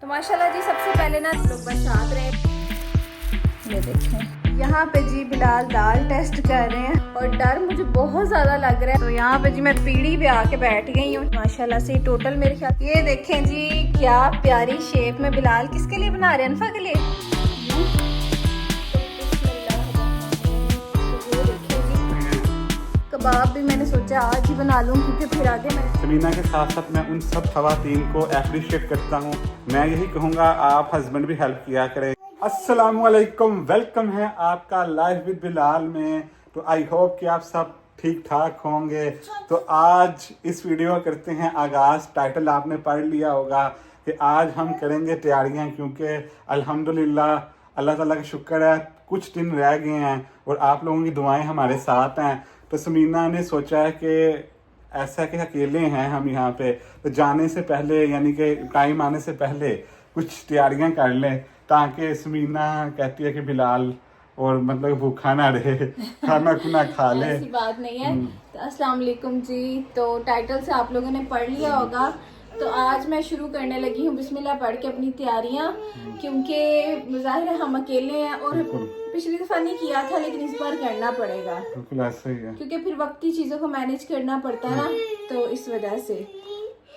तो माशाल्लाह जी सबसे पहले ना लोग बरसात रहे, ये देखें यहाँ पे जी बिलाल दाल टेस्ट कर रहे हैं और डर मुझे बहुत ज़्यादा लग रहा है। तो यहाँ पे जी मैं पीढ़ी पे आके बैठ गई हूँ माशाल्लाह से। टोटल मेरे ख्याल ये देखें जी क्या प्यारी शेप में बिलाल किसके लिए बना रहे हैं, अनफा के लिए। कबाब भी मैंने सोचा आज ही बना लूँ क्योंकि फिर आगे मैं समीना के साथ साथ मैं उन सब खवातीन को एप्रिशिएट करता हूँ। मैं यही कहूँगा आप हस्बैंड भी हेल्प किया करें। अस्सलामुअलैकुम, वेलकम है आपका लाइव विद बिलाल में। तो आई होप कि आप सब ठीक ठाक होंगे। तो आज इस वीडियो को करते हैं आगाज़। टाइटल आपने पढ़ लिया होगा कि आज हम करेंगे तैयारियां, क्योंकि अल्हम्दुलिल्लाह अल्लाह ताला का शुक्र है कुछ दिन रह गए हैं और आप लोगों की दुआएं हमारे साथ हैं। तो समीना ने सोचा है कि ऐसा कि अकेले हैं हम यहाँ पे, तो जाने से पहले यानी कि टाइम आने से पहले कुछ तैयारियां कर लें, ताकि समीना कहती है कि बिलाल और मतलब भूखा ना रहे, खाना खुना खा ले। ऐसी बात नहीं है। तो अस्सलाम वालेकुम जी। तो टाइटल से आप लोगों ने पढ़ लिया होगा। तो आज मैं शुरू करने लगी हूँ बिस्मिल्लाह पढ़ के अपनी तैयारियां, क्योंकि जाहिर है हम अकेले हैं और पिछली दफा नहीं किया था लेकिन इस बार करना पड़ेगा। बिल्कुल ऐसा ही है, क्योंकि फिर वक्ती चीज़ों को मैनेज करना पड़ता है ना, तो इस वजह से।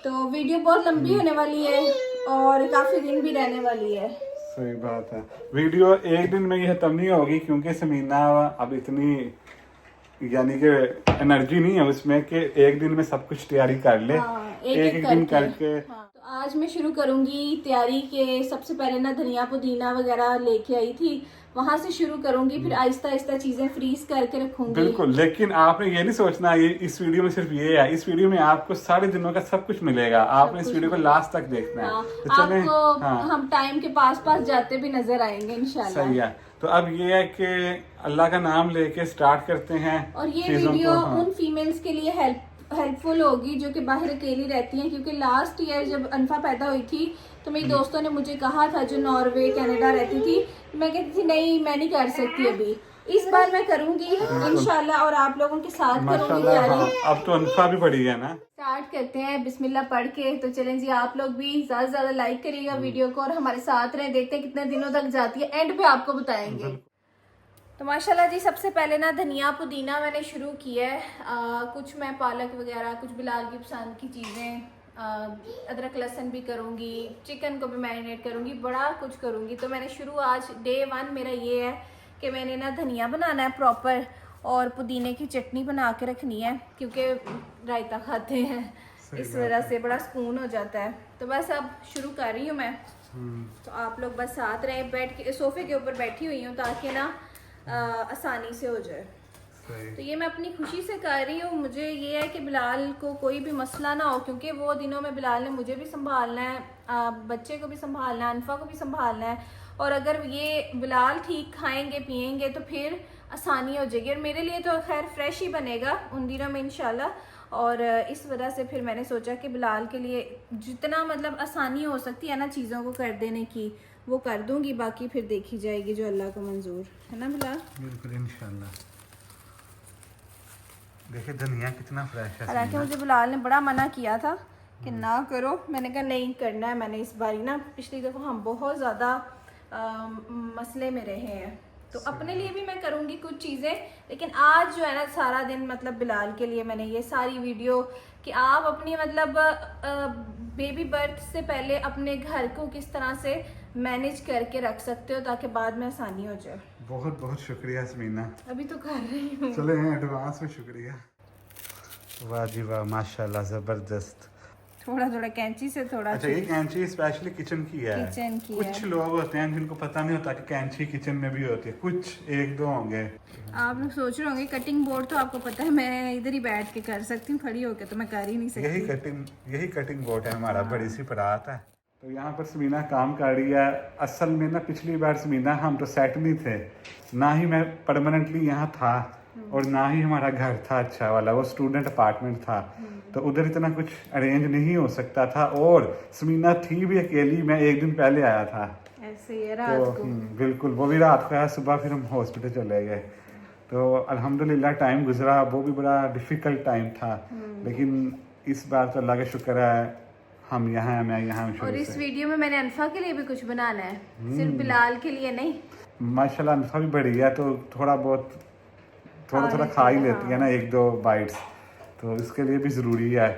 तो वीडियो बहुत लंबी होने वाली है और काफ़ी दिन भी रहने वाली है। सही बात है। वीडियो एक दिन में ये खत्म नहीं होगी, क्योंकि समीना अब इतनी यानी कि एनर्जी नहीं है उसमें कि एक दिन में सब कुछ तैयारी कर ले। एक दिन करके हाँ। तो आज मैं शुरू करूंगी तैयारी के। सबसे पहले ना धनिया पुदीना वगैरह लेके आई थी, वहां से शुरू करूंगी, फिर आहिस्ता आहिस्ता चीजें फ्रीज करके रखूंगी। बिल्कुल, लेकिन आपने ये नहीं सोचना ये इस वीडियो में सिर्फ ये है। इस वीडियो में आपको सारे दिनों का सब कुछ मिलेगा। आपने इस वीडियो को लास्ट तक देखना है। हाँ, तो चलें, आपको हाँ, हम टाइम के पास पास जाते भी नजर आएंगे इंशाल्लाह। सही है। तो अब ये है कि अल्लाह का नाम लेके स्टार्ट करते हैं। और ये चीज़ों वीडियो को, हाँ, उन फीमेल्स के लिए हेल्पफुल होगी जो कि बाहर अकेली रहती हैं, क्योंकि लास्ट ईयर जब अनफा पैदा हुई थी तो मेरी दोस्तों ने मुझे कहा था, जो नॉर्वे कनाडा रहती थी, मैं कहती थी नहीं मैं नहीं कर सकती अभी। इस बार मैं करूंगी इंशाल्लाह और आप लोगों के साथ करूंगी माशाल्लाह। तैयारी। हाँ, अब तो अनफा भी बड़ी है ना। स्टार्ट करते हैं बिस्मिल्लाह पढ़ के। तो चलें जी, आप लोग भी ज्यादा से ज्यादा लाइक करिएगा वीडियो को और हमारे साथ रहें। देखते हैं कितने दिनों तक जाती है, एंड पे आपको बताएंगे। तो माशाल्लाह जी सबसे पहले ना धनिया पुदीना मैंने शुरू किया है। कुछ मैं पालक वगैरह, कुछ बिलाल की पसंद की चीज़ें, अदरक लहसुन भी करूँगी, चिकन को भी मैरिनेट करूँगी, बड़ा कुछ करूँगी। तो मैंने शुरू आज डे 1 मेरा ये है कि मैंने ना धनिया बनाना है प्रॉपर और पुदीने की चटनी बना के रखनी है, क्योंकि रायता खाते हैं, इस वजह से बड़ा सुकून हो जाता है। तो बस अब शुरू कर रही हूँ मैं। तो आप लोग बस साथ रहे। बैठ के सोफे के ऊपर बैठी हुई हूँ ताकि ना आसानी से हो जाए। तो ये मैं अपनी खुशी से कर रही हूँ। मुझे ये है कि बिलाल को कोई भी मसला ना हो, क्योंकि वो दिनों में बिलाल ने मुझे भी संभालना है, बच्चे को भी संभालना है, अनफा को भी संभालना है। और अगर ये बिलाल ठीक खाएंगे पिएंगे तो फिर आसानी हो जाएगी। और मेरे लिए तो खैर फ्रेश ही बनेगा उन दिनों में इंशाल्लाह। और इस वजह से फिर मैंने सोचा कि बिलाल के लिए जितना मतलब आसानी हो सकती है ना चीज़ों को कर देने की, वो कर दूंगी। बाकी फिर देखी जाएगी जो अल्लाह को मंजूर है ना बिलाल। बिल्कुल इंशाल्लाह। देखिए धनिया कितना फ्रेश है। हालांकि मुझे बिलाल ने बड़ा मना किया था कि ना करो, मैंने कहा नहीं करना है। मैंने इस बारी ना पिछली दफ़ा हम बहुत ज़्यादा मसले में रहे हैं, तो अपने लिए भी मैं करूँगी कुछ चीज़ें, लेकिन आज जो है ना सारा दिन मतलब बिलाल के लिए मैंने ये सारी वीडियो कि आप अपनी मतलब बेबी बर्थ से पहले अपने घर को किस तरह से मैनेज करके रख सकते हो ताकि बाद में आसानी हो जाए। बहुत बहुत शुक्रिया समीना। अभी तो कर रही हूँ। चले हैं एडवांस में शुक्रिया। वाह जी वाह, माशाल्लाह ज़बरदस्त। थोड़ा थोड़ा कैंची से थोड़ा। अच्छा, ये कैंची स्पेशली किचन की है। किचन की कुछ है। लोग होते हैं जिनको पता नहीं होता कि कैंची किचन में भी होती है, कुछ एक दो होंगे। आप लोग सोच रहे होंगे कटिंग बोर्ड तो आपको पता है मैं इधर ही बैठ के कर सकती हूँ, खड़ी होकर तो मैं कर ही नहीं सकती। यही कटिंग बोर्ड है हमारा, बड़ी सी परात है। तो यहाँ पर समीना काम कर रही है। असल में ना पिछली बार समीना हम तो सेट नहीं थे, ना ही मैं परमानेंटली यहाँ था और ना ही हमारा घर था अच्छा वाला, वो स्टूडेंट अपार्टमेंट था, तो उधर इतना कुछ अरेंज नहीं हो सकता था। और समीना थी भी अकेली, मैं एक दिन पहले आया था ऐसे ही रात को। बिल्कुल, वो भी रात को आया, सुबह फिर हम हॉस्पिटल चले गए। तो अल्हम्दुलिल्लाह टाइम गुजरा, वो भी बड़ा डिफ़िकल्ट टाइम था, लेकिन इस बार तो अल्लाह का शुक्र है हम यहाँ हैं, मैं यहाँ हूँ और शुरू इस से। वीडियो में मैंने अनफा के लिए भी कुछ बनाना है, सिर्फ बिलाल के लिए नहीं। माशाल्लाह अनफा भी बड़ी है तो थोड़ा थोड़ा खा ही लेती है ना, 1-2 बाइट्स, तो इसके लिए भी ज़रूरी है।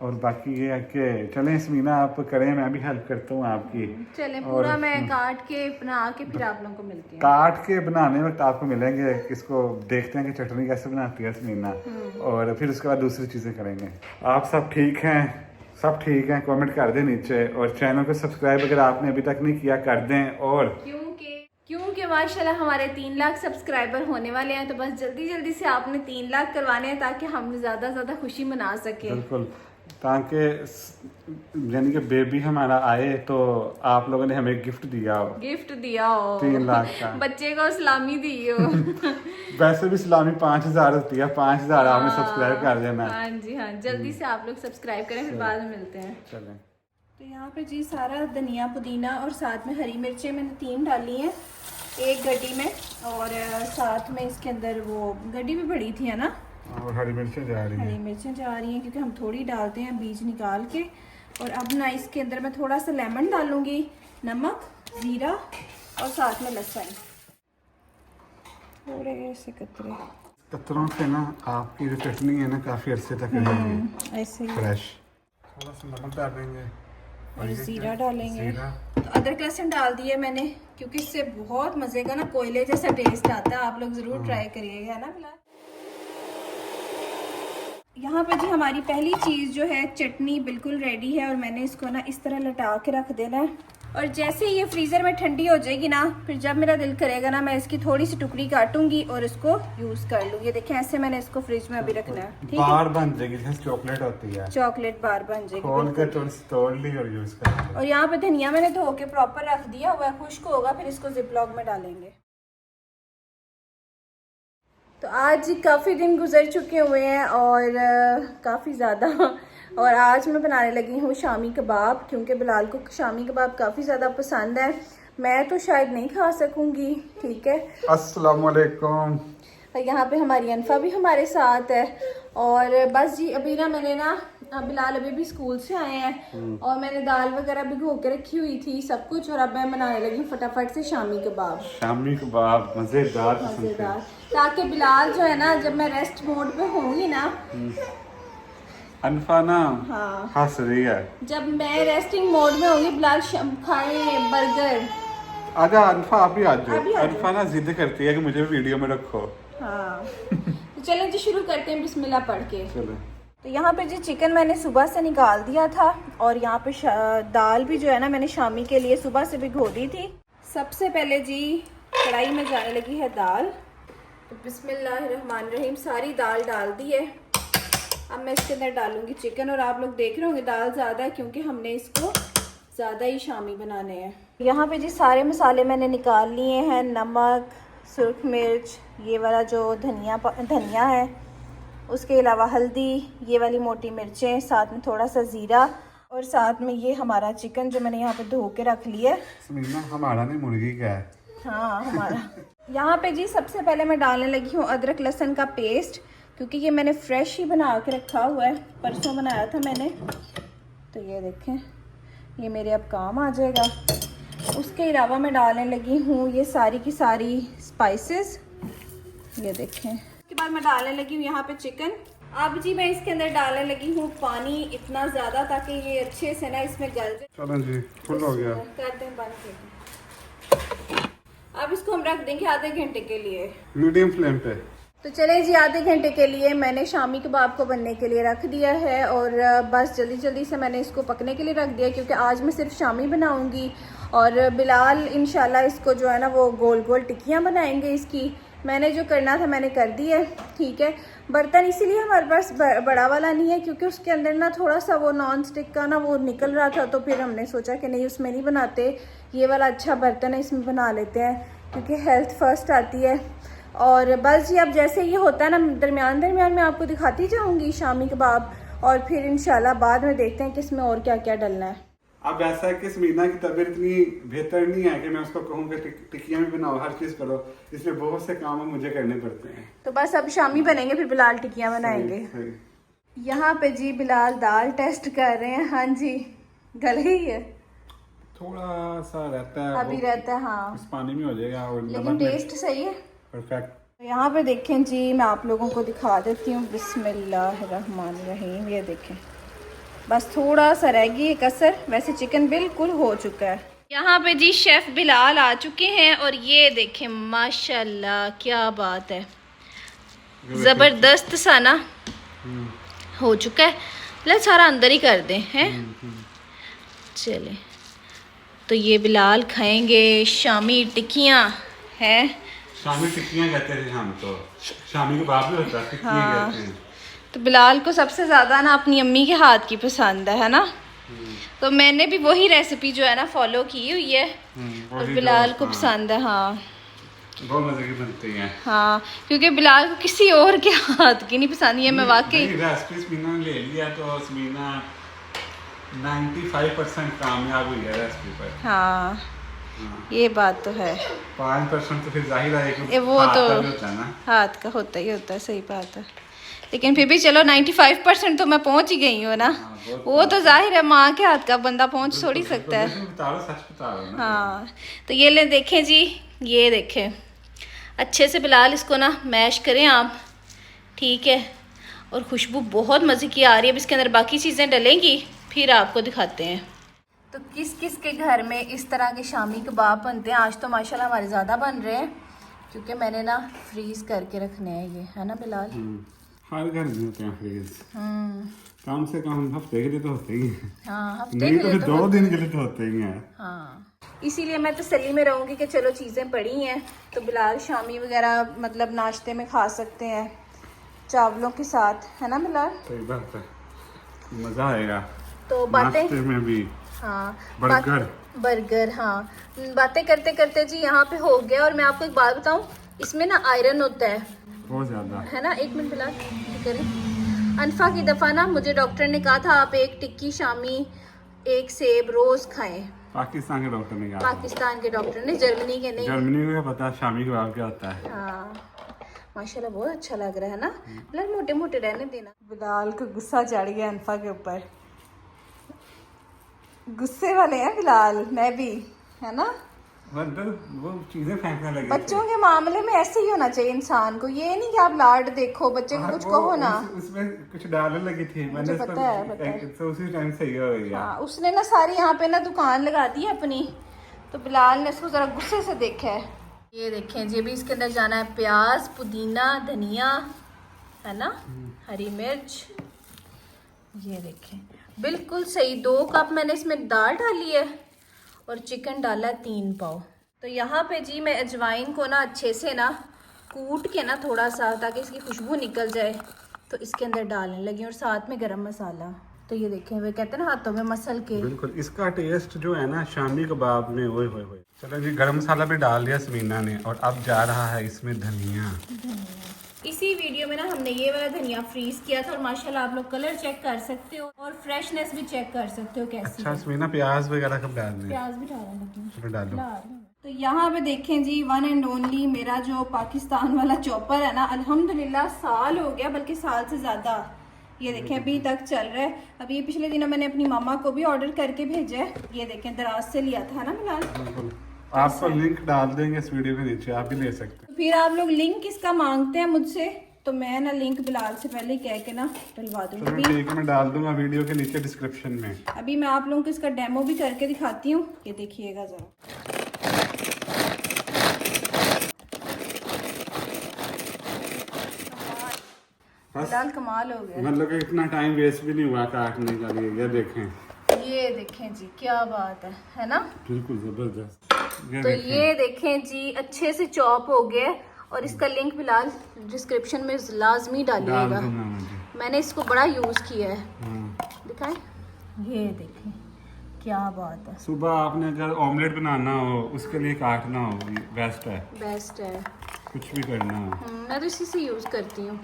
और बाकी ये है कि चलें स्मीना आप करें, मैं भी हेल्प करता हूँ आपकी। चलें पूरा मैं काट के बना के फिर आप लोगों को मिलती हूँ। काट के बनाने वक्त आपको मिलेंगे, इसको देखते हैं कि चटनी कैसे बनाती है स्मीना, और फिर उसके बाद दूसरी चीज़ें करेंगे। आप सब ठीक हैं? सब ठीक हैं? कमेंट कर दें नीचे, और चैनल को सब्सक्राइब अगर आपने अभी तक नहीं किया कर दें। और क्योंकि माशाल्लाह हमारे 3 लाख सब्सक्राइबर होने वाले हैं, तो बस जल्दी जल्दी से आपने 3 लाख करवाने हैं ताकि हम ज़्यादा से ज़्यादा खुशी मना सके। बिल्कुल, ताकि यानी कि बेबी हमारा आए तो आप लोगों ने हमें गिफ्ट दिया हो। 3 लाख का बच्चे को सलामी दी हो। वैसे भी सलामी 5000 होती है, 5000 आपने सब्सक्राइब कर देना। हाँ जी हाँ, जल्दी से आप लोग सब्सक्राइब करें, फिर बाद में मिलते हैं। चलें। तो यहाँ पे जी सारा धनिया पुदीना और साथ में हरी मिर्चें मैंने 3 डाली हैं एक गड्डी में, और साथ में इसके अंदर वो गड्डी भी बड़ी थी है ना, और हरी मिर्चें जा रही हैं। हरी मिर्चें जा रही हैं क्योंकि हम थोड़ी डालते हैं बीज निकाल के। और अब ना इसके अंदर मैं थोड़ा सा लेमन डालूंगी, नमक, जीरा और साथ में लहसुन थोड़े से कतरों से ना आपकी जो चटनी है ना काफ़ी अरसे तक रहेगी ऐसे ही। फ्रेश। थोड़ा सा नमक डालेंगे और जीरा डालेंगे। जीरा। तो अदरक लहसुन डाल दिया मैंने क्योंकि इससे बहुत मजे का ना कोयले जैसा टेस्ट आता है। आप लोग जरूर ट्राई करिएगा ना बिलाल। यहाँ पे जी हमारी पहली चीज़ जो है चटनी बिल्कुल रेडी है, और मैंने इसको ना इस तरह लटा के रख देना है। और जैसे ही ये फ्रीज़र में ठंडी हो जाएगी ना, फिर जब मेरा दिल करेगा ना मैं इसकी थोड़ी सी टुकड़ी काटूंगी और इसको यूज़ कर लूँगी। ये देखें ऐसे मैंने इसको फ्रिज में अभी रखना है। ठीक है, बार बन जाएगी जैसे चॉकलेट होती है, चॉकलेट बार बन जाएगी। खोल के तोड़ ली और यूज़ कर। और यहाँ पे धनिया मैंने धो के प्रॉपर रख दिया हुआ है, खुश्क होगा फिर इसको जिपलॉक में डालेंगे। तो आज काफ़ी दिन गुजर चुके हुए हैं और काफ़ी ज़्यादा, और आज मैं बनाने लगी हूँ शामी कबाब, क्योंकि बिलाल को शामी कबाब काफ़ी ज़्यादा पसंद है। मैं तो शायद नहीं खा सकूँगी। ठीक है, अस्सलाम वालेकुम। यहाँ पे हमारी अनफा भी हमारे साथ है। और बस जी अभी ना मैंने ना बिलाल अभी भी स्कूल से आए हैं और मैंने दाल वगैरह भिगो के रखी हुई थी सब कुछ, और अब मैं बनाने लगी फटाफट से शामी कबाब। शामी कबाब मज़ेदार मज़ेदार, ताकि बिलाल जो है ना जब मैं रेस्ट मोड पे होंगी ना, अनफा ना हाँ हंस रही है, जब मैं रेस्टिंग मोड में होंगी बिलाल खाए बर्गर। आजा अनफा आप भी आ आप भी जाओ। आ अनफा ना जिद करती है कि मुझे वीडियो में रखो। हाँ तो चलें जी शुरू करते हैं बिस्मिल्लाह पढ़ के। चलो। तो यहाँ पे जी चिकन मैंने सुबह से निकाल दिया था, और यहाँ पे दाल भी जो है ना मैंने शामी के लिए सुबह से भिगो दी थी। सबसे पहले जी कढ़ाई में जाने लगी है दाल। तो बिस्मिल्लाहिर्रहमानिर्रहीम सारी दाल डाल दी है। अब मैं इसके अंदर डालूंगी चिकन, और आप लोग देख रहे होंगे दाल ज़्यादा है क्योंकि हमने इसको ज़्यादा ही शामी बनाने हैं। यहाँ पे जी सारे मसाले मैंने निकाल लिए हैं, नमक, सुर्ख मिर्च, ये वाला जो धनिया है, उसके अलावा हल्दी, ये वाली मोटी मिर्चें, साथ में थोड़ा सा ज़ीरा, और साथ में ये हमारा चिकन जो मैंने यहाँ पे धो के रख लिया है। समीना हमारा नहीं मुर्गी का है। हाँ हमारा। यहाँ पे जी सबसे पहले मैं डालने लगी हूँ अदरक लहसुन का पेस्ट, क्योंकि ये मैंने फ्रेश ही बना के रखा हुआ है, परसों बनाया था मैंने। तो ये देखें ये मेरे अब काम आ जाएगा। उसके अलावा मैं डालने लगी हूँ ये सारी की सारी स्पाइसेस, ये देखें। उसके बाद मैं डालने लगी हूँ यहाँ पे चिकन। अब जी मैं इसके अंदर डालने लगी हूँ पानी इतना ज़्यादा ताकि ये अच्छे से ना इसमें गल जाए। चलो जी फुल हो गया, कर दें बंद कर दें। अब इसको हम रख देंगे आधे घंटे के लिए मीडियम फ्लेम पे। तो चले जी आधे घंटे के लिए मैंने शामी कबाब को बनने के लिए रख दिया है, और बस जल्दी जल्दी से मैंने इसको पकने के लिए रख दिया क्योंकि आज मैं सिर्फ शामी बनाऊंगी, और बिलाल इंशाल्लाह इसको जो है ना वो गोल गोल टिक्कियाँ बनाएंगे इसकी। मैंने जो करना था मैंने कर दी है। ठीक है, बर्तन इसीलिए हमारे पास बड़ा वाला नहीं है क्योंकि उसके अंदर ना थोड़ा सा वो नॉन स्टिक का ना वो निकल रहा था, तो फिर हमने सोचा कि नहीं उसमें नहीं बनाते, ये वाला अच्छा बर्तन है इसमें बना लेते हैं क्योंकि हेल्थ फर्स्ट आती है। और बस जी अब जैसे ये होता है ना दरमियान में आपको दिखाती जाऊंगी शामी कबाब, और फिर इंशाल्लाह बाद में देखते हैं कि इसमें और क्या क्या डलना है। अब ऐसा है कि समीना की तबीयत इतनी बेहतर नहीं है कि मैं उसको कहूँ कि टिक्कियाँ भी बनाओ, हर चीज़ करो, इसलिए बहुत से काम मुझे करने पड़ते हैं। तो बस अब शामी बनेंगे फिर बिलाल टिक्कियाँ बनाएंगे। यहाँ पे जी बिलाल दाल टेस्ट कर रहे हैं। हाँ जी, गल गई है, थोड़ा सा रहता है अभी रहता है हाँ, इस पानी में हो जाएगा और लेकिन टेस्ट सही है। परफेक्ट। यहाँ पे देखें जी, मैं आप लोगों को दिखा देती हूँ। बिस्मिल्लाहिर्रहमानिर्रहीम, ये देखें, बस थोड़ा सा रह गई कसर, वैसे चिकन बिल्कुल हो चुका है। यहाँ पे जी शेफ बिलाल आ चुके हैं और ये देखें माशाल्लाह क्या बात है, जबरदस्त सा ना हो चुका है। ले सारा अंदर ही कर दें हैं। चले तो ये बिलाल खाएंगे शामी टिक्कियाँ हैं। शामी टिक्कियाँ कहते हैं हम तो, शामी कबाब भी होता है, टिक्कियाँ कहते हैं। तो बिलाल को सबसे ज़्यादा ना अपनी अम्मी के हाथ की पसंद है ना, तो मैंने भी वही रेसिपी जो है ना फॉलो की हुई है और बिलाल को पसंद है। हाँ बहुत मजे की बनती हैं। हाँ, क्योंकि बिलाल को किसी और के हाथ की नहीं पसंद है। मैं वाकई रेसिपी समीना ने ले लिया तो समीना 95% कामयाब हुई है रेसिपी पर। हाँ ये बात तो है, 5% तो फिर जाहिर है कि वो हाथ तो का भी होता है ना, हाथ का होता ही होता है, सही बात है। लेकिन फिर भी चलो 95% तो मैं पहुंच ही गई हूँ ना। वो तो जाहिर है माँ के हाथ का बंदा पहुंच थोड़ी सकता है। सच बता रहा हूं ना। हाँ तो ये ले देखें जी, ये देखें अच्छे से बिलाल इसको ना मैश करें आप, ठीक है। और खुशबू बहुत मज़े की आ रही है। अब इसके अंदर बाकी चीज़ें डलेंगी फिर आपको दिखाते हैं। तो किस किस के घर में इस तरह के शामी कबाब बनते हैं। आज तो माशाल्लाह हमारे ज़्यादा बन रहे हैं क्योंकि मैंने ना फ्रीज़ करके रखने हैं ये, है ना बिलाल। हर घर में होते हैं फ्रीज, कम से कम हफ्ते के लिए तो होते ही हैं। हाँ हफ्ते नहीं के तो लिए फिर तो 2 दिन के लिए तो होते ही हैं। हाँ, इसीलिए मैं तसल्ली में रहूँगी कि चलो चीज़ें पड़ी हैं तो बिलाल शामी वगैरह मतलब नाश्ते में खा सकते हैं चावलों के साथ, है ना बिलाल। सही बात है, मज़ा आएगा तो बातें नाश्ते में भी। हाँ बर्गर हाँ, बातें करते करते जी यहाँ पे हो गया। और मैं आपको एक बात बताऊँ, इसमें ना आयरन होता है बहुत ज़्यादा, है ना। 1 मिनट बिलाल करें। अनफा की दफ़ा ना मुझे डॉक्टर ने कहा था आप 1 टिक्की शामी 1 सेब रोज़ खाएं। पाकिस्तान के डॉक्टर ने कहा, पाकिस्तान के डॉक्टर ने, जर्मनी के नहीं। जर्मनी को पता शामी कबाब क्या होता है। हाँ माशाल्लाह बहुत अच्छा लग रहा है ना। बिलाल मोटे मोटे रहने देना। बिलाल को गुस्सा चढ़ गया अनफा के ऊपर, गुस्से वाले हैं बिलाल, मैं भी, है ना। वो चीजें फेंकने लगे। बच्चों के मामले में ऐसे ही होना चाहिए इंसान को, ये नहीं कि आप लाड देखो बच्चे को कुछ कहो ना। उसमें कुछ डालने लगी थी, मैंने पता है। तो उसी टाइम सही हो गया। हाँ, उसने ना सारी यहाँ पे ना दुकान लगा दी है अपनी, तो बिलाल ने उसको जरा गुस्से से देखा है। ये देखें जी, अभी इसके अंदर जाना है प्याज, पुदीना, धनिया, है ना, हरी मिर्च। ये देखें बिल्कुल सही। 2 कप मैंने इसमें दाल डाली है और चिकन डाला है 3 पाव। तो यहाँ पे जी मैं अजवाइन को ना अच्छे से ना कूट के ना थोड़ा सा, ताकि इसकी खुशबू निकल जाए, तो इसके अंदर डालने लगी। और साथ में गरम मसाला। तो ये देखें, वे कहते हैं ना हाथों में मसल के। बिल्कुल इसका टेस्ट जो है ना शामी कबाब में ओए होए होए। चलो जी, गरम मसाला भी डाल दिया समीना ने और अब जा रहा है इसमें धनिया। इसी वीडियो में ना हमने ये वाला धनिया फ्रीज किया था और माशाल्लाह आप लोग कलर चेक कर सकते हो और फ्रेशनेस भी चेक कर सकते हो कैसी। अच्छा समीना, प्याज वगैरह कब डालने? प्याज भी डालना, डालो। तो यहाँ पे देखें जी, 1 एंड ओनली मेरा जो पाकिस्तान वाला चॉपर है ना, अल्हम्दुलिल्लाह साल हो गया, बल्कि साल से ज़्यादा। ये देखें अभी तक चल रहा है। अभी ये पिछले दिनों मैंने अपनी मामा को भी ऑर्डर करके भेजा है। ये देखें दराज से लिया था ना बिलाल। आपको लिंक डाल देंगे इस वीडियो के नीचे, आप भी ले सकते हैं। फिर आप लोग लिंक किसका मांगते हैं मुझसे, तो मैं ना लिंक बिलाल से पहले कह के ना डलवा दूंगी। ठीक है, मैं डाल दूंगा वीडियो के नीचे डिस्क्रिप्शन में। अभी मैं आप लोगों को इसका डेमो भी करके दिखाती हूँ, ये देखिएगा जरा। बिलाल कमाल हो गया, मतलब कि इतना टाइम वेस्ट भी नहीं हुआ काटने का लिए। ये देखें, ये देखें जी क्या बात है ना, बिल्कुल जबरदस्त। तो ये देखें जी अच्छे से चॉप हो गया और इसका लिंक बिलाल डिस्क्रिप्शन में लाजमी डालिएगा। मैंने इसको बड़ा यूज किया है, दिखाएं। ये देखें क्या बात है। सुबह आपने अगर ऑमलेट बनाना हो, उसके लिए काटना हो, बेस्ट है, बेस्ट है। कुछ भी करना हो, मैं तो इसी से यूज करती हूँ।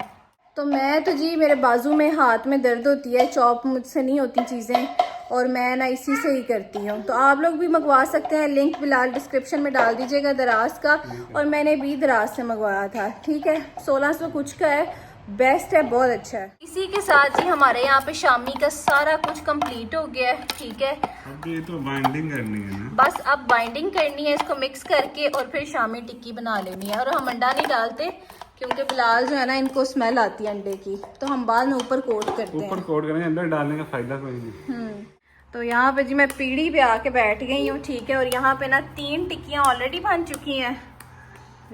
तो मैं तो जी, मेरे बाजू में हाथ में दर्द होती है, चॉप मुझसे नहीं होती चीज़ें, और मैं ना इसी से ही करती हूँ। तो आप लोग भी मंगवा सकते हैं, लिंक बिलाल डिस्क्रिप्शन में डाल दीजिएगा दराज का। और मैंने भी दराज से मंगवाया था, ठीक है। 1600 कुछ का है, बेस्ट है, बहुत अच्छा है। इसी के साथ ही हमारे यहाँ पे शामी का सारा कुछ कंप्लीट हो गया है। ठीक है, अब ये तो बाइंडिंग करनी है ना, बस अब बाइंडिंग करनी है, इसको मिक्स करके और फिर शामी टिक्की बना लेनी है। और हम अंडा नहीं डालते क्योंकि बिलाल जो है ना, इनको स्मेल आती है अंडे की, तो हम बाद में ऊपर कोट करते हैं। ऊपर कोट करेंगे, अंदर डालने का फायदा कोई नहीं। तो यहाँ पे जी मैं पीढ़ी पे आके बैठ गई हूँ। ठीक है, और यहाँ पे ना 3 टिक्कियाँ ऑलरेडी बन चुकी हैं।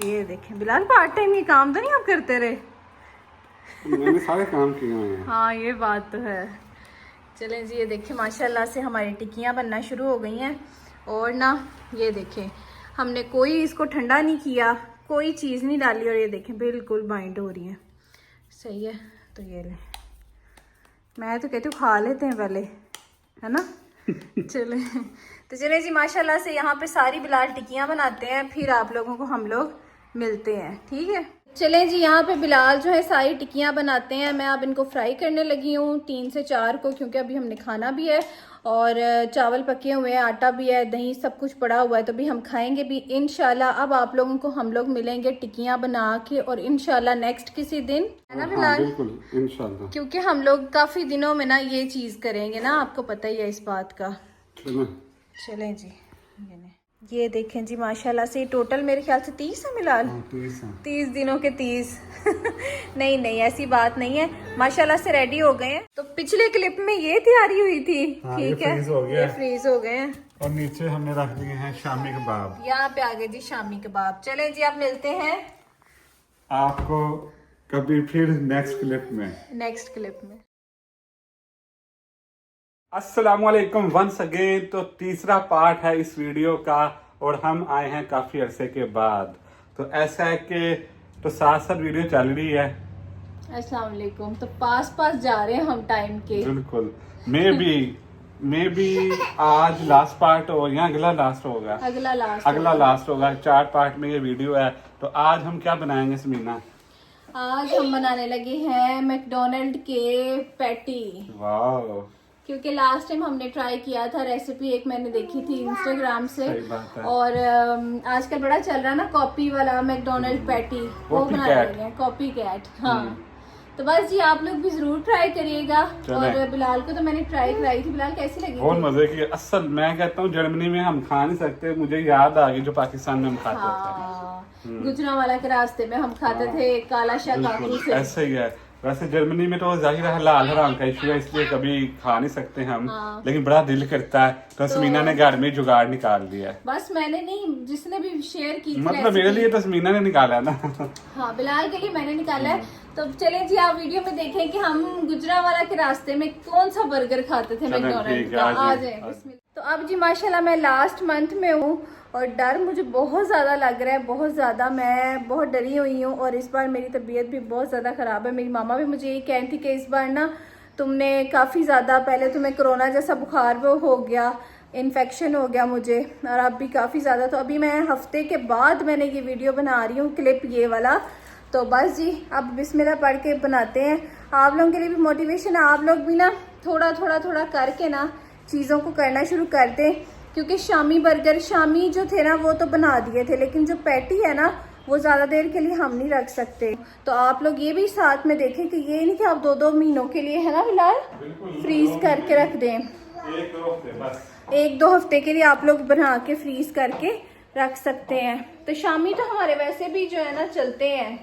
ये देखें, बिलाल पार्ट टाइम ये काम तो नहीं आप करते रहे? मैंने सारे काम किए हुए हैं। हाँ, ये बात तो है। चलें जी, ये देखें माशाल्लाह से हमारी टिक्कियाँ बनना शुरू हो गई हैं। और ना ये देखें, हमने कोई इसको ठंडा नहीं किया, कोई चीज़ नहीं डाली, और ये देखें बिल्कुल बाइंड हो रही है। सही है, तो ये ले, मैं तो कहती हूँ खा लेते हैं पहले, है ना। चले तो चले जी, माशाल्लाह से यहाँ पे सारी बिलाल टिक्कियाँ बनाते हैं, फिर आप लोगों को हम लोग मिलते हैं। ठीक है, चलें जी, यहाँ पे बिलाल जो है सारी टिक्कियाँ बनाते हैं। मैं अब इनको फ्राई करने लगी हूँ 3 से 4 को, क्योंकि अभी हमने खाना भी है और चावल पके हुए हैं, आटा भी है, दही सब कुछ पड़ा हुआ है, तो भी हम खाएंगे भी इंशाल्लाह। अब आप लोगों को हम लोग मिलेंगे टिक्कियाँ बना के, और इंशाल्लाह नेक्स्ट किसी दिन, है ना बिलाल? बिल्कुल इंशाल्लाह, क्योंकि हम लोग काफ़ी दिनों में ना ये चीज़ करेंगे ना, आपको पता ही है इस बात का। चलें जी, ये देखें जी माशाल्लाह से टोटल मेरे ख्याल से 30 है बिलाल। 30 दिनों के 30 नहीं नहीं, ऐसी बात नहीं है, माशाल्लाह से रेडी हो गए हैं। तो पिछले क्लिप में ये तैयारी हुई थी। ठीक है, ये फ्रीज हो गए हैं। और नीचे हमने रख दिए हैं शामी कबाब। यहाँ पे आ गए जी शामी कबाब। चलें जी, आप मिलते हैं आपको कभी फिर नेक्स्ट क्लिप में। अस्सलामुअलैकुम वंस अगेन। तो तीसरा पार्ट है इस वीडियो का, और हम आए हैं काफी अरसे के बाद। तो ऐसा है कि तो साथ वीडियो चल रही है। अस्सलाम वालेकुम। तो पास जा रहे हैं हम टाइम के। बिल्कुल, मे बी आज लास्ट पार्ट हो या अगला लास्ट होगा? अगला लास्ट होगा। 4 पार्ट में ये वीडियो है। तो आज हम क्या बनाएंगे समीना? आज हम बनाने लगे हैं मैकडोनल्ड के पैटी। वाह, क्योंकि लास्ट टाइम हमने ट्राई किया था रेसिपी, एक मैंने देखी थी इंस्टाग्राम से, और आजकल बड़ा चल रहा है ना कॉपी वाला मैकडोनल्ड पैटी, वो बना रहे हैं, कॉपी कैट। हाँ, तो बस जी आप लोग भी जरूर ट्राई करिएगा। और बिलाल को तो मैंने ट्राई कराई थी। बिलाल कैसी लगी? बहुत मजे की। असल मैं कहता हूँ जर्मनी में हम खा नहीं सकते, मुझे याद आ गई जो पाकिस्तान में हम खाते थे, गुजरांवाला के रास्ते में हम खाते थे काला शाह काकू से। ऐसे ही है। वैसे जर्मनी में तो जाहिर है हलाल हराम का इशू है, इसलिए कभी खा नहीं सकते हम। लेकिन बड़ा दिल करता है, तो समीना ने घर में जुगाड़ निकाल दिया है। बस मैंने नहीं, जिसने भी शेयर की, मतलब मेरे लिए तो समीना ने निकाला ना। हाँ, बिलाल के लिए मैंने निकाला है। तो चलें जी, आप वीडियो में देखें कि हम गुजरांवाला के रास्ते में कौन सा बर्गर खाते थे मैकडोनल्ड का। आ जाए। तो अब जी माशाल्लाह मैं लास्ट मंथ में हूँ और डर मुझे बहुत ज़्यादा लग रहा है, बहुत ज़्यादा। मैं बहुत डरी हुई हूँ और इस बार मेरी तबीयत भी बहुत ज़्यादा ख़राब है। मेरी मामा भी मुझे ये कह रही थी कि इस बार ना तुमने काफ़ी ज़्यादा, पहले तुम्हें कोरोना जैसा बुखार वो हो गया, इन्फेक्शन हो गया मुझे, और अब भी काफ़ी ज़्यादा। तो अभी मैं हफ्ते के बाद मैंने ये वीडियो बना रही हूँ, क्लिप ये वाला। तो बस जी अब बिस्मिल्लाह पढ़ के बनाते हैं। आप लोगों के लिए भी मोटिवेशन है, आप लोग भी ना थोड़ा करके ना चीज़ों को करना शुरू कर दें। क्योंकि शामी बर्गर, शामी जो थे ना वो तो बना दिए थे, लेकिन जो पैटी है ना वो ज़्यादा देर के लिए हम नहीं रख सकते। तो आप लोग ये भी साथ में देखें कि ये नहीं कि आप 2-2 महीनों के लिए, है ना बिलाल, फ्रीज करके रख दें। 1-2 हफ्ते के लिए आप लोग बना के फ्रीज करके रख सकते हैं। तो शामी तो हमारे वैसे भी जो है ना चलते हैं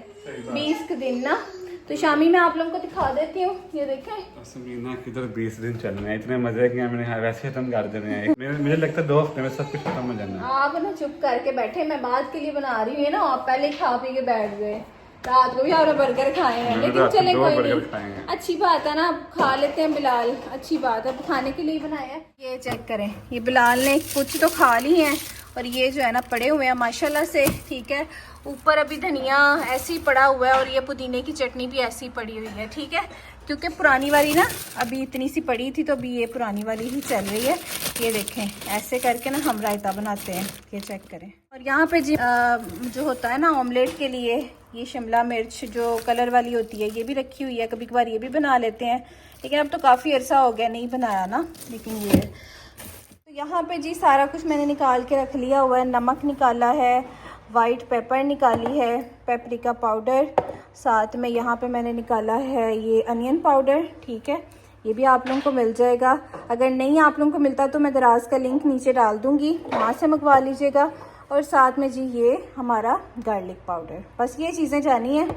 20 दिन ना। तो शामी मैं आप लोगों को दिखा देती हूँ, ये देखें। समीना किधर 20 दिन चल रहे हैं, इतने मजे कि मैंने वैसे खत्म कर देने हैं। मुझे लगता है 2 हफ्ते में सब कुछ खत्म हो जाना है। आप ना चुप करके बैठे, मैं बात के लिए बना रही हूँ ना, आप पहले खा पी के बैठ गए। रात को भी आपने बर्गर खाए हैं, लेकिन चले कोई नहीं, अच्छी बात है ना, खा लेते हैं बिलाल, अच्छी बात है, खाने के लिए बनाया है। ये चेक करें, ये बिलाल ने कुछ तो खा ली हैं और ये जो है ना पड़े हुए हैं माशाल्लाह से। ठीक है, ऊपर अभी धनिया ऐसे ही पड़ा हुआ है और ये पुदीने की चटनी भी ऐसी ही पड़ी हुई है। ठीक है, क्योंकि पुरानी वाली ना अभी इतनी सी पड़ी थी, तो अभी ये पुरानी वाली ही चल रही है। ये देखें, ऐसे करके ना हम रायता बनाते हैं, ये चेक करें। और यहाँ पे जी जो होता है ना ऑमलेट के लिए, ये शिमला मिर्च जो कलर वाली होती है ये भी रखी हुई है, कभी कभार ये भी बना लेते हैं, लेकिन अब तो काफ़ी अरसा हो गया नहीं बनाया ना। लेकिन ये तो यहाँ पे जी सारा कुछ मैंने निकाल के रख लिया हुआ है। नमक निकाला है, वाइट पेपर निकाली है, पेपरिका पाउडर, साथ में यहाँ पे मैंने निकाला है ये अनियन पाउडर, ठीक है, ये भी आप लोगों को मिल जाएगा। अगर नहीं आप लोगों को मिलता तो मैं दराज का लिंक नीचे डाल दूँगी, वहाँ से मंगवा लीजिएगा। और साथ में जी ये हमारा गार्लिक पाउडर, बस ये चीज़ें जानी है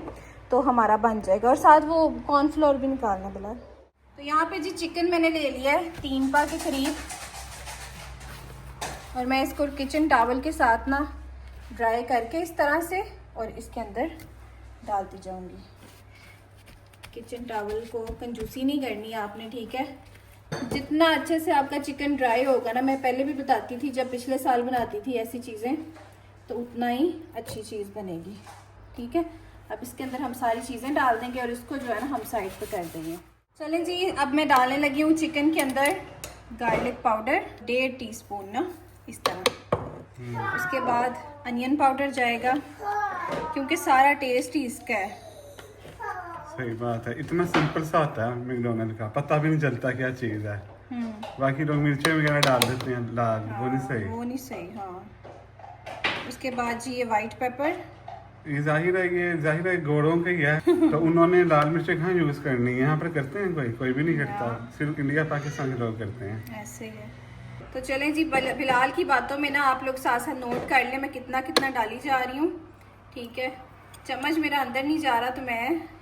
तो हमारा बन जाएगा। और साथ वो कॉर्नफ्लोर भी निकालना बिलाल। तो यहाँ पे जी चिकन मैंने ले लिया है 3 पा के करीब, और मैं इसको किचन टॉवल के साथ ना ड्राई करके इस तरह से और इसके अंदर डालती जाऊंगी। किचन टॉवल को कंजूसी नहीं करनी है आपने, ठीक है। जितना अच्छे से आपका चिकन ड्राई होगा ना, मैं पहले भी बताती थी जब पिछले साल बनाती थी ऐसी चीज़ें, तो उतना ही अच्छी चीज़ बनेगी, ठीक है। अब इसके अंदर हम सारी चीज़ें डाल देंगे और इसको जो है ना हम साइड पे कर देंगे। चलें जी, अब मैं डालने लगी हूँ चिकन के अंदर गार्लिक पाउडर 1.5 टीस्पून ना, इस तरह। उसके बाद अनियन पाउडर जाएगा, क्योंकि सारा टेस्ट ही इसका है। सही बात है, इतना सिंपल सा होता है मैकडोनल्ड का, पता भी नहीं चलता क्या चीज़ है। बाकी लोग मिर्चें वगैरह डाल देते हैं लाल, वो नहीं सही, वो नहीं सही। हाँ, उसके बाद जी ये वाइट पेपर, ये जाहिर है गोरों का ही है तो उन्होंने लाल मिर्चें कहाँ यूज़ करनी है, यहाँ पर करते हैं कोई भी नहीं करता, सिर्फ इंडिया पाकिस्तान के लोग करते हैं, ऐसे ही है। तो चलें जी, बिलाल की बातों में ना आप लोग साथ साथ नोट कर लें मैं कितना कितना डाली जा रही हूँ, ठीक है। चम्मच मेरा अंदर नहीं जा रहा तो मैं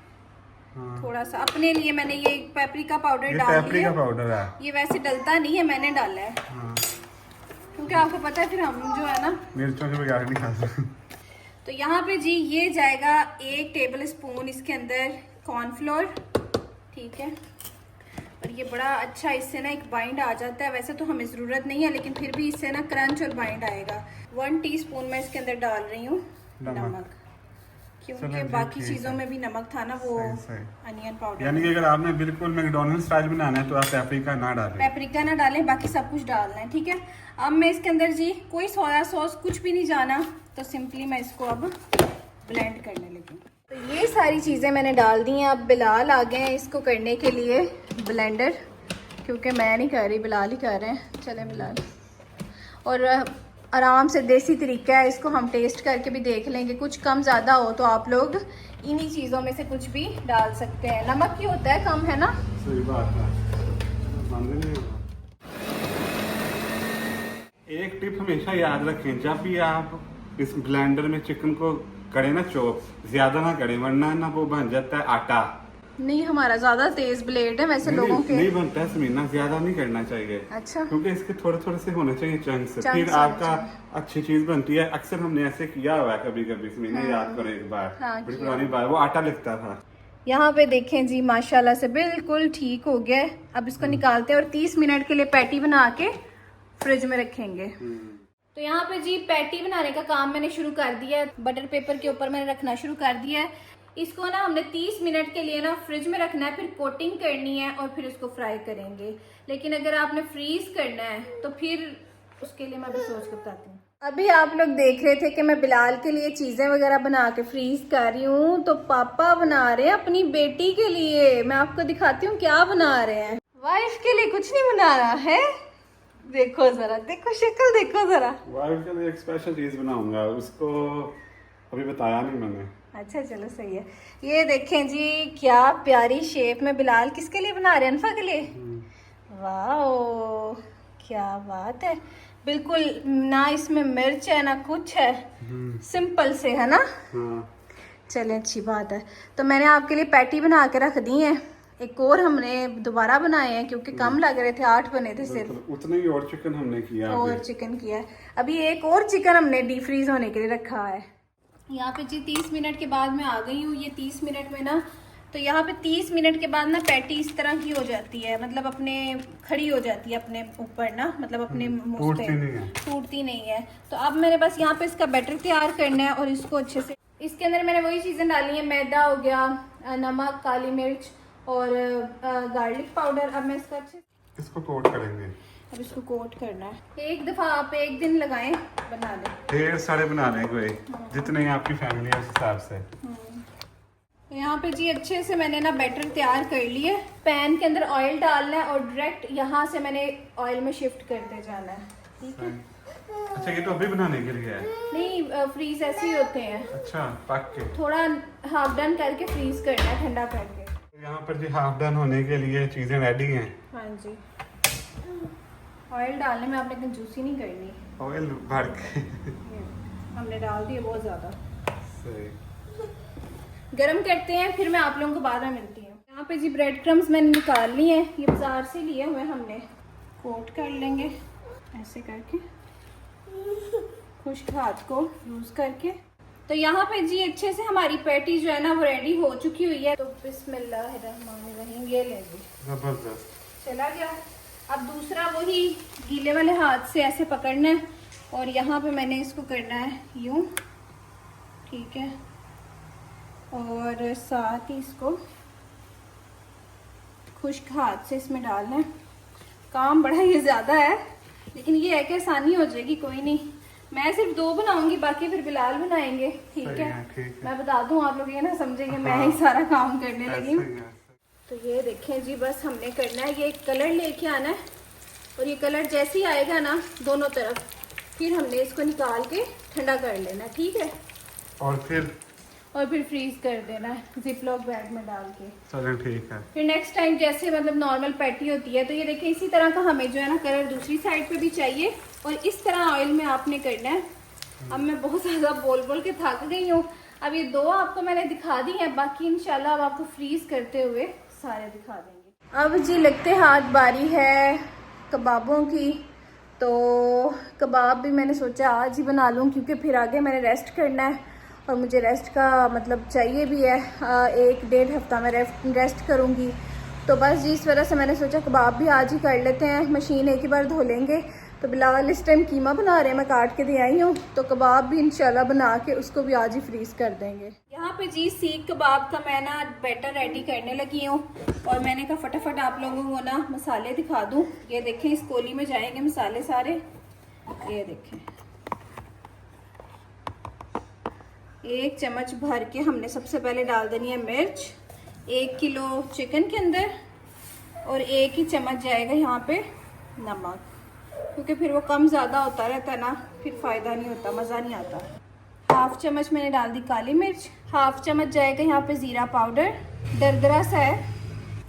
थोड़ा सा अपने लिए मैंने ये पेपरिका पाउडर डाल दिया। पेपरिका पाउडर है, ये वैसे डलता नहीं है, मैंने डाला है क्योंकि आपको पता है फिर हम जो है ना मिर्चों के बगैर नहीं खा सकते। तो यहाँ पे जी ये जाएगा 1 टेबल स्पून इसके अंदर कॉर्नफ्लोर, ठीक है। और ये बड़ा अच्छा इससे ना एक बाइंड आ जाता है, वैसे तो हमें ज़रूरत नहीं है लेकिन फिर भी इससे ना क्रंच और बाइंड आएगा। 1 टीस्पून मैं इसके अंदर डाल रही हूँ नमक, क्योंकि बाकी चीज़ों में भी नमक था ना, वो अनियन पाउडर। यानी कि अगर आपने बिल्कुल मैकडोनल्ड स्टाइल बनाना है तो आप पेपरिका ना डालें, पेपरिका ना डालें, बाकी सब कुछ डालना है, ठीक है। अब मैं इसके अंदर जी कोई सोया सॉस कुछ भी नहीं जाना, तो सिंपली मैं इसको अब ब्लेंड करने लगी। तो ये सारी चीज़ें मैंने डाल दी हैं। अब बिलाल आ गए हैं इसको करने के लिए ब्लेंडर, क्योंकि मैं नहीं कर रही, बिलाल ही कर रहे हैं। चलें बिलाल, और आराम से देसी तरीका है, इसको हम टेस्ट करके भी देख लेंगे, कुछ कम ज़्यादा हो तो आप लोग इन्हीं चीज़ों में से कुछ भी डाल सकते हैं। नमक ही होता है कम, है ना। सही बात है। एक टिप हमेशा याद रखें, जब भी आप इस ब्लेंडर में चिकन को करें ना चॉप, ज्यादा ना करें वरना ना वो बन जाता है आटा। नहीं, हमारा ज्यादा तेज ब्लेड है वैसे लोगों के नहीं बनता है समीना, ज्यादा नहीं करना चाहिए। अच्छा, क्योंकि इसके थोड़े थोड़े से होने चाहिए चंक्स, फिर आपका अच्छी चीज बनती है। अक्सर हमने ऐसे किया हुआ है कभी कभी समीना, याद करो एक बार, बड़ी पुरानी बात, वो आटा लगता था। यहाँ पे देखें जी माशाल्लाह से बिल्कुल ठीक हो गया। अब इसको निकालते हैं और 30 मिनट के लिए पैटी बना के फ्रिज में रखेंगे। तो यहाँ पे जी पैटी बनाने का काम मैंने शुरू कर दिया है, बटर पेपर के ऊपर मैंने रखना शुरू कर दिया है। इसको ना हमने 30 मिनट के लिए ना फ्रिज में रखना है, फिर कोटिंग करनी है और फिर इसको फ्राई करेंगे। लेकिन अगर आपने फ्रीज करना है तो फिर उसके लिए मैं भी सोच कर बताती हूँ। अभी आप लोग देख रहे थे कि मैं बिलाल के लिए चीजें वगैरह बना के फ्रीज कर रही हूँ, तो पापा बना रहे हैं अपनी बेटी के लिए। मैं आपको दिखाती हूँ क्या बना रहे हैं। वाइफ के लिए कुछ नहीं बना रहा है, देखो जरा, देखो शक्ल देखो जरा। वाइफ के लिए एक स्पेशल चीज बनाऊंगा, उसको अभी बताया नहीं मैंने। अच्छा चलो सही है। ये देखें जी क्या प्यारी शेप में बिलाल किसके लिए बना रहे हैं, अनफा के लिए। वाह क्या बात है, बिल्कुल ना इसमें मिर्च है ना कुछ है, सिंपल से है ना। चलें अच्छी बात है। तो मैंने आपके लिए पैटी बना के रख दी है, एक और हमने दोबारा बनाए हैं क्योंकि कम लग रहे थे, 8 बने थे सिर्फ, उतना ही और चिकन हमने किया, और चिकन किया है। अभी एक और चिकन हमने डीप फ्रीज होने के लिए रखा है। यहाँ पे जी 30 मिनट के बाद मैं आ गई हूँ। ये 30 मिनट में ना, तो यहाँ पे 30 मिनट के बाद ना पैटी इस तरह की हो जाती है, मतलब अपने खड़ी हो जाती है अपने ऊपर ना, मतलब अपने मुंह पे टूटती नहीं है। तो अब मैंने बस यहाँ पे इसका बैटर तैयार करना है और इसको अच्छे से, इसके अंदर मैंने वही चीज़ें डाली हैं, मैदा हो गया, नमक, काली मिर्च और गार्लिक पाउडर। अब मैं इसका अच्छे इसको कोट करेंगे। अब इसको कोट करना है। एक दफ़ा आप एक दिन लगाएं, बना लें, ढेर सारे बना लें कोई, जितने आपकी फैमिली है उस हिसाब से। तो यहाँ पे जी अच्छे से मैंने ना बैटर तैयार कर लिए। पैन के अंदर ऑयल डालना है और डायरेक्ट यहाँ से मैंने ऑयल में शिफ्ट करते जाना है, ठीक है। अच्छा ये तो अभी बनाने के लिए है? नहीं, फ्रीज ऐसे ही होते हैं। अच्छा पक के थोड़ा हाफ डन करके फ्रीज करना है, ठंडा करके। तो यहाँ पर जी हाफ डन होने के लिए चीजें रेडी हैं। हाँ जी। ऑयल डालने में आपने कंजूसी नहीं करनी। ऑयल भर के हमने डाल दिया बहुत ज्यादा। सही। गरम करते हैं, फिर मैं आप लोगों को बाद में मिलती हूँ। यहाँ पे जी ब्रेड क्रम्स मैंने निकाल लिए हैं, ये बाजार से लिए हुए हमने। कोट कर लेंगे ऐसे करके, खुश्क हाथ को यूज करके। तो यहाँ पे जी अच्छे से हमारी पैटी जो है ना वो रेडी हो चुकी हुई है। तो बिस्मिल्लाहिर्रहमानिर्रहीम, ये ले जी, जबरदस्त चला गया। अब दूसरा वही गीले वाले हाथ से ऐसे पकड़ना है और यहाँ पे मैंने इसको करना है यूं, ठीक है, और साथ ही इसको खुश्क हाथ से इसमें डालना है। काम बड़ा ये ज़्यादा है, लेकिन ये है कि आसानी हो जाएगी, कोई नहीं। मैं सिर्फ 2 बनाऊंगी, बाकी फिर बिलाल बनाएंगे, ठीक है? मैं बता दूं, आप लोग ये ना समझेंगे मैं ही सारा काम करने लगी हूँ। तो ये देखें जी, बस हमने करना है, ये कलर लेके आना है और ये कलर जैसे ही आएगा ना दोनों तरफ, फिर हमने इसको निकाल के ठंडा कर लेना, ठीक है? और फिर फ्रीज कर देना है जिपलॉक बैग में डाल के। चलें ठीक है। फिर नेक्स्ट टाइम जैसे मतलब नॉर्मल पैटी होती है, तो ये देखिए इसी तरह का हमें जो है ना कलर दूसरी साइड पे भी चाहिए और इस तरह ऑयल में आपने करना है। अब मैं बहुत ज़्यादा बोल के थक गई हूँ। अब ये 2 आपको मैंने दिखा दी है, बाकी इंशाल्लाह अब आपको फ्रीज करते हुए सारे दिखा देंगे। अब जी लगते हाथ बारी है कबाबों की। तो कबाब भी मैंने सोचा आज ही बना लूँ, क्योंकि फिर आगे मैंने रेस्ट करना है और मुझे रेस्ट का मतलब चाहिए भी है। 1-1.5 हफ्ता मैं रेस्ट करूँगी। तो बस जी इस वजह से मैंने सोचा कबाब भी आज ही कर लेते हैं, मशीन एक ही बार धो लेंगे। तो बिलाल इस टाइम कीमा बना रहे हैं, मैं काट के दे आई हूँ। तो कबाब भी इंशाल्लाह बना के उसको भी आज ही फ्रीज कर देंगे। यहाँ पे जी सीख कबाब का मैं ना बैटर रेडी करने लगी हूँ और मैंने कहा फटाफट आप लोगों को ना मसाले दिखा दूँ। ये देखें, इस कोली में जाएंगे मसाले सारे, ये देखें। 1 चम्मच भर के हमने सबसे पहले डाल देनी है मिर्च 1 किलो चिकन के अंदर, और 1 ही चम्मच जाएगा यहाँ पे नमक, क्योंकि फिर वो कम ज़्यादा होता रहता है ना, फिर फ़ायदा नहीं होता, मज़ा नहीं आता। 1/2 चम्मच मैंने डाल दी काली मिर्च, 1/2 चम्मच जाएगा यहाँ पे ज़ीरा पाउडर दरदरा सा है,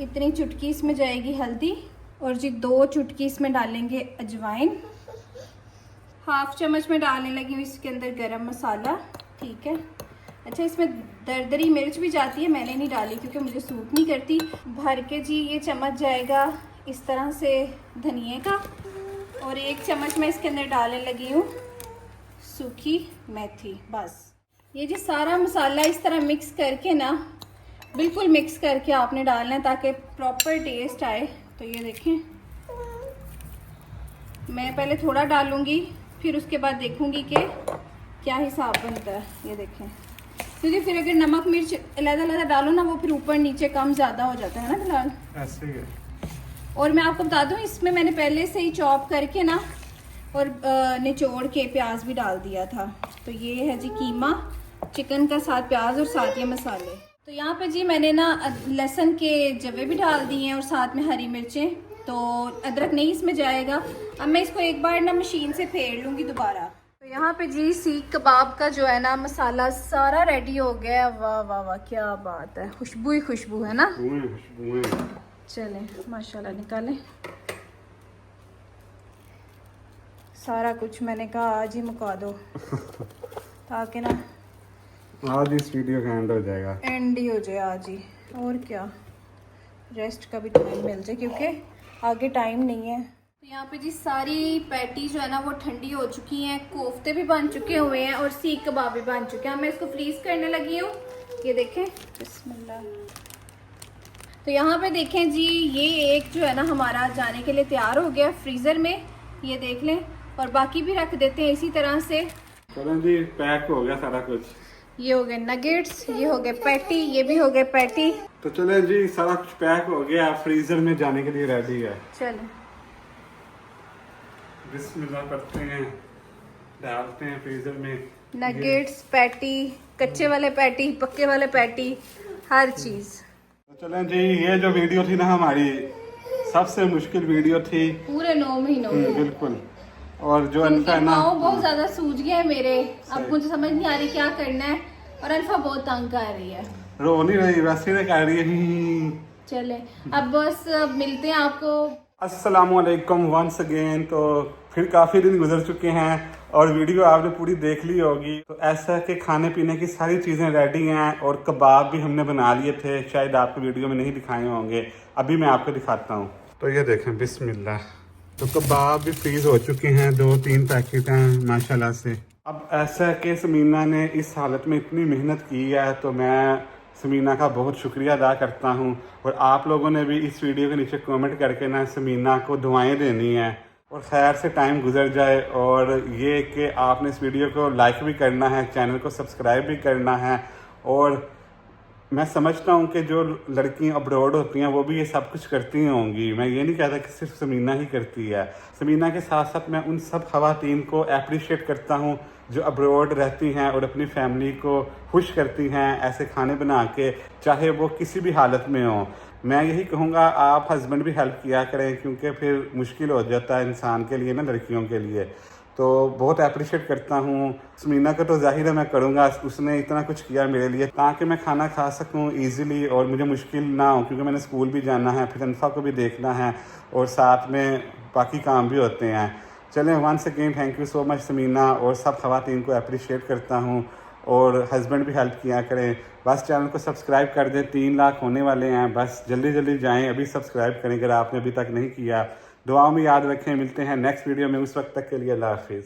इतनी चुटकी इसमें जाएगी हल्दी, और जी 2 चुटकी इसमें डालेंगे अजवाइन। 1/2 चम्मच में डालने लगी हूँ इसके अंदर गरम मसाला, ठीक है। अच्छा, इसमें दरदरी मिर्च भी जाती है, मैंने नहीं डाली क्योंकि मुझे सूट नहीं करती। भर के जी ये चम्मच जाएगा इस तरह से धनिए का, और 1 चम्मच मैं इसके अंदर डालने लगी हूँ सूखी मेथी। बस ये जी सारा मसाला इस तरह मिक्स करके ना, बिल्कुल मिक्स करके आपने डालना है ताकि प्रॉपर टेस्ट आए। तो ये देखें, मैं पहले थोड़ा डालूंगी, फिर उसके बाद देखूंगी कि क्या हिसाब बनता है। ये देखें, क्योंकि फिर अगर नमक मिर्च अलग-अलग डालो ना, वो फिर ऊपर नीचे कम ज़्यादा हो जाता है ना फिलहाल, ऐसे ही है। और मैं आपको बता दूं, इसमें मैंने पहले से ही चॉप करके ना और निचोड़ के प्याज भी डाल दिया था। तो ये है जी कीमा चिकन का, साथ प्याज और साथ ये मसाले। तो यहाँ पे जी मैंने ना लहसुन के जवे भी डाल दिए हैं और साथ में हरी मिर्चें, तो अदरक नहीं इसमें जाएगा। अब मैं इसको एक बार ना मशीन से फेर लूँगी दोबारा। तो यहाँ पे जी सीख कबाब का जो है ना मसाला सारा रेडी हो गया। वाह वाह वाह, क्या बात है, खुशबू ही खुशबू है ना। चलें माशाल्लाह निकालें। सारा कुछ मैंने कहा आज ही मुका दो ताकि ना आज इस वीडियो का एंड हो जाएगा, एंड ही हो जाए आज ही, और क्या रेस्ट का भी टाइम मिल जाए क्योंकि आगे टाइम नहीं है। तो यहाँ पे जी सारी पैटी जो है ना वो ठंडी हो चुकी हैं, कोफ्ते भी बन चुके हुए हैं और सीख कबाब भी बन चुके हैं। मैं इसको फ्रीज करने लगी हूँ, ये देखें, बिस्मिल्लाह। तो यहाँ पे देखें जी, ये एक जो है ना हमारा जाने के लिए तैयार हो गया फ्रीज़र में, ये देख लें, और बाकी भी रख देते हैं इसी तरह से। चलें जी, पैक हो गया सारा कुछ। ये हो गए नगेट्स, ये हो गए पैटी, ये भी हो गए पैटी। तो चलें जी, सारा कुछ पैक हो गया, फ्रीजर में जाने के लिए रेडी है। चलें बिस्मिल्लाह करते हैं, डालते हैं फ्रीजर में नगेट्स, पैटी, कच्चे वाले पैटी, पक्के वाले पैटी, हर चीज़। तो चलें जी, ये जो वीडियो थी ना हमारी सबसे मुश्किल वीडियो थी पूरे 9 महीनों में। बिल्कुल। और जो क्योंकि अनफा है ना, पाँव बहुत ज्यादा सूज गए हैं मेरे। अब मुझे समझ नहीं आ रही क्या करना है, और अनफा बहुत तंग कर रही है। रो नहीं रही, वैसे ही कह रही है। चले अब बस मिलते हैं आपको। अस्सलामुअलैकुम वंस अगेन। तो फिर काफ़ी दिन गुजर चुके हैं और वीडियो आपने पूरी देख ली होगी। तो ऐसा कि खाने पीने की सारी चीज़ें रेडी हैं और कबाब भी हमने बना लिए थे, शायद आपको वीडियो में नहीं दिखाए होंगे, अभी मैं आपको दिखाता हूँ। तो ये देखें, बिस्मिल्लाह। तो कबाब भी फ्रीज़ हो चुके हैं, 2-3 पैकेट हैं माशाल्लाह से। अब ऐसा है कि समीना ने इस हालत में इतनी मेहनत की है, तो मैं समीना का बहुत शुक्रिया अदा करता हूँ। और आप लोगों ने भी इस वीडियो के नीचे कमेंट करके ना समीना को दुआएं देनी है और खैर से टाइम गुजर जाए। और ये कि आपने इस वीडियो को लाइक भी करना है, चैनल को सब्सक्राइब भी करना है। और मैं समझता हूँ कि जो लड़कियाँ अब्रॉड होती हैं वो भी ये सब कुछ करती होंगी, मैं ये नहीं कहता कि सिर्फ समीना ही करती है। समीना के साथ साथ मैं उन सब ख़वातीन को अप्रिशिएट करता हूँ जो अब्रॉड रहती हैं और अपनी फैमिली को खुश करती हैं ऐसे खाने बना के, चाहे वो किसी भी हालत में हो। मैं यही कहूँगा आप हस्बैंड भी हेल्प किया करें, क्योंकि फिर मुश्किल हो जाता है इंसान के लिए ना, लड़कियों के लिए। तो बहुत अप्रिशिएट करता हूँ समीना का, तो जाहिर है मैं करूँगा, उसने इतना कुछ किया मेरे लिए ताकि मैं खाना खा सकूँ ईज़िली और मुझे मुश्किल ना हो, क्योंकि मैंने स्कूल भी जाना है, फिर अनफा को भी देखना है और साथ में बाकी काम भी होते हैं। चलें, once again thank you so much Sameena, और सब ख़वातीन को अप्रिशिएट करता हूँ। और हस्बैंड भी हेल्प किया करें। बस चैनल को सब्सक्राइब कर दें, 3 लाख होने वाले हैं, बस जल्दी जल्दी जाएं, अभी सब्सक्राइब करें अगर आपने अभी तक नहीं किया। दुआओं में याद रखें, मिलते हैं नेक्स्ट वीडियो में, उस वक्त तक के लिए अल्लाह हाफिज़।